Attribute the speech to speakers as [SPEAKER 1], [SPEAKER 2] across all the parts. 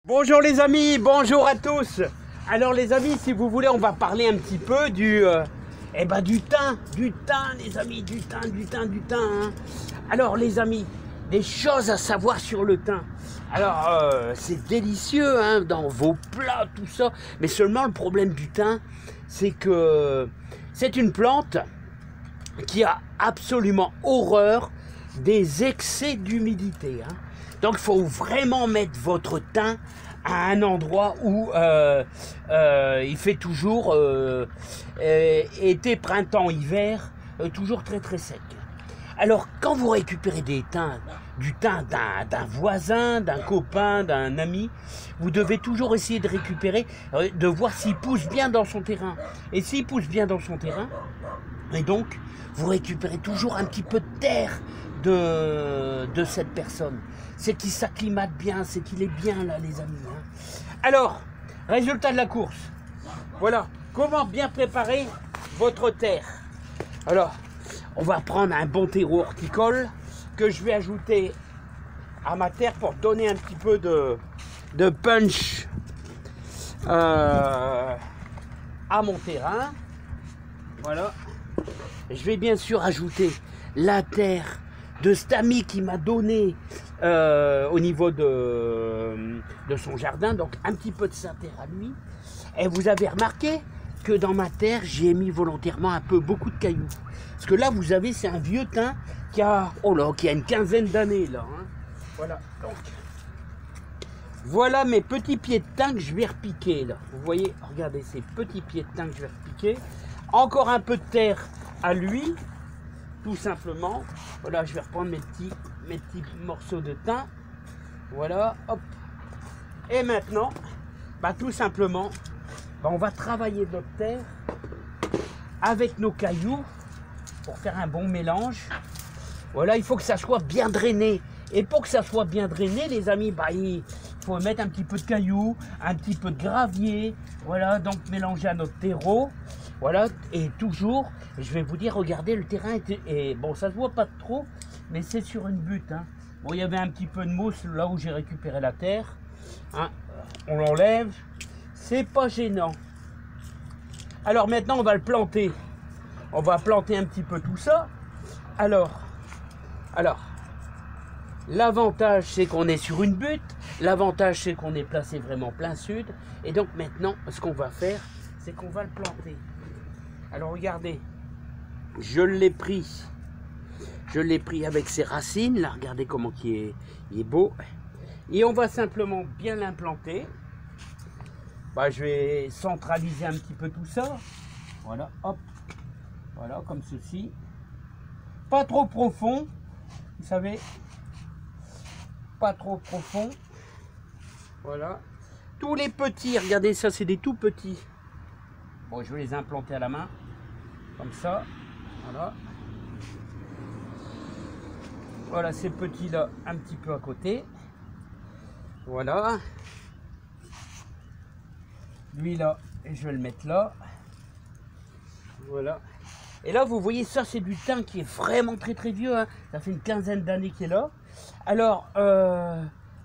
[SPEAKER 1] Bonjour les amis, bonjour à tous. Alors les amis, si vous voulez, on va parler un petit peu du thym, les amis, du thym. Hein. Alors les amis, des choses à savoir sur le thym. Alors c'est délicieux hein, dans vos plats, tout ça. Mais seulement le problème du thym, c'est que c'est une plante qui a absolument horreur des excès d'humidité. Hein. Donc il faut vraiment mettre votre thym à un endroit où il fait toujours été, printemps, hiver, toujours très très sec. Alors quand vous récupérez du thym d'un voisin, d'un copain, d'un ami, vous devez toujours essayer de récupérer, de voir s'il pousse bien dans son terrain. Et s'il pousse bien dans son terrain, et donc vous récupérez toujours un petit peu de terre de cette personne. C'est qu'il s'acclimate bien, c'est qu'il est bien là les amis. Hein. Alors, résultat de la course. Voilà, comment bien préparer votre terre. Alors, on va prendre un bon terreau horticole que je vais ajouter à ma terre pour donner un petit peu de punch à mon terrain. Voilà. Je vais bien sûr ajouter la terre de cet ami qui m'a donné au niveau de son jardin, donc un petit peu de sa terre à lui. Et vous avez remarqué que dans ma terre, j'ai mis volontairement beaucoup de cailloux. Parce que là, vous avez, c'est un vieux thym qui a une quinzaine d'années là. Hein. Voilà, donc voilà mes petits pieds de thym que je vais repiquer là. Vous voyez, regardez ces petits pieds de thym que je vais repiquer. Encore un peu de terre à l'huile. Tout simplement, voilà, je vais reprendre mes petits morceaux de thym. Voilà, hop. Et maintenant, tout simplement, on va travailler notre terre avec nos cailloux pour faire un bon mélange. Voilà, il faut que ça soit bien drainé. Et pour que ça soit bien drainé, les amis, il faut mettre un petit peu de cailloux, un petit peu de gravier. Voilà, donc mélanger à notre terreau. Voilà, et toujours, je vais vous dire, regardez, le terrain est bon, ça se voit pas trop, mais c'est sur une butte. Hein. Bon, il y avait un petit peu de mousse là où j'ai récupéré la terre. Hein. On l'enlève, c'est pas gênant. Alors maintenant, on va le planter. On va planter un petit peu tout ça. Alors, l'avantage, c'est qu'on est sur une butte. L'avantage, c'est qu'on est placé vraiment plein sud. Et donc maintenant, ce qu'on va faire, c'est qu'on va le planter. Alors regardez, je l'ai pris avec ses racines, là regardez comment il est beau. Et on va simplement bien l'implanter. Je vais centraliser un petit peu tout ça. Voilà, hop, voilà comme ceci. Pas trop profond, vous savez, pas trop profond. Voilà, tous les petits, regardez ça, c'est des tout petits. Bon, je vais les implanter à la main, comme ça, voilà. Voilà ces petits-là, un petit peu à côté. Voilà. Lui là, je vais le mettre là. Voilà. Et là, vous voyez, ça, c'est du thym qui est vraiment très très vieux. Hein. Ça fait une quinzaine d'années qu'il est là. Alors,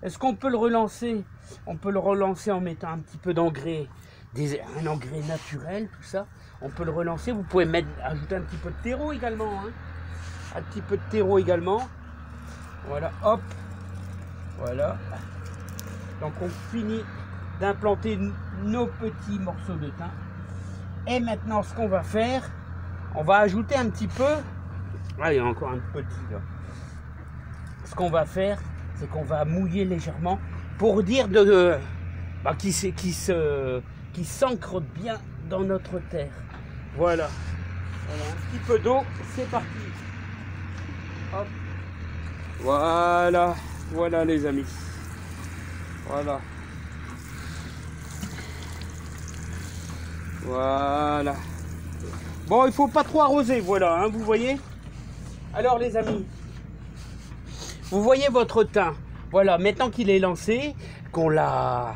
[SPEAKER 1] est-ce qu'on peut le relancer? On peut le relancer en mettant un petit peu d'engrais. Un engrais naturel, tout ça, on peut le relancer. Vous pouvez ajouter un petit peu de terreau également, hein. Un petit peu de terreau également. Voilà, hop, voilà. Donc on finit d'implanter nos petits morceaux de thym. Et maintenant, ce qu'on va faire, on va ajouter un petit peu. Ah, il y a encore un petit là. Ce qu'on va faire, c'est qu'on va mouiller légèrement pour dire qui s'ancre bien dans notre terre. Voilà. Voilà, un petit peu d'eau, c'est parti. Hop. Voilà. Voilà les amis. Voilà. Voilà. Bon, il faut pas trop arroser, voilà, hein, vous voyez. Alors les amis, vous voyez votre thym. Voilà, maintenant qu'il est lancé, on l'a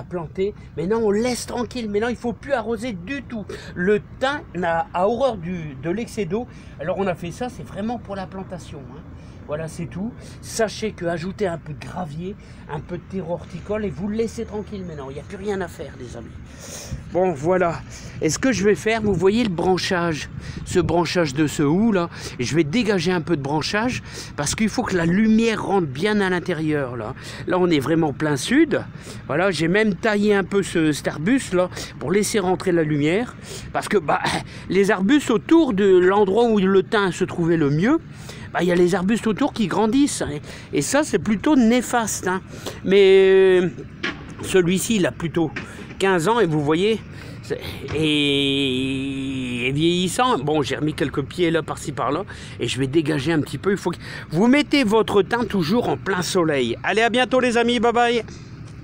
[SPEAKER 1] planté, maintenant on laisse tranquille. Maintenant il ne faut plus arroser du tout. Le thym a horreur de l'excès d'eau. Alors on a fait ça, c'est vraiment pour la plantation. Hein. Voilà, c'est tout. Sachez que ajoutez un peu de gravier, un peu de terreau horticole et vous le laissez tranquille maintenant. Il n'y a plus rien à faire, les amis. Bon, voilà. Et ce que je vais faire, vous voyez le branchage, ce branchage de ce hou là, et je vais dégager un peu de branchage parce qu'il faut que la lumière rentre bien à l'intérieur là. Là, on est vraiment plein sud. Voilà, j'ai même taillé un peu cet arbuste là pour laisser rentrer la lumière parce que bah, les arbustes autour de l'endroit où le thym se trouvait le mieux, bah, il y a les arbustes autour qui grandissent. Et ça, c'est plutôt néfaste. Hein. Mais celui-ci, il a plutôt 15 ans et vous voyez, et vieillissant. Bon, j'ai remis quelques pieds là, par-ci, par-là. Et je vais dégager un petit peu. Il faut que vous mettez votre thym toujours en plein soleil. Allez, à bientôt les amis. Bye bye.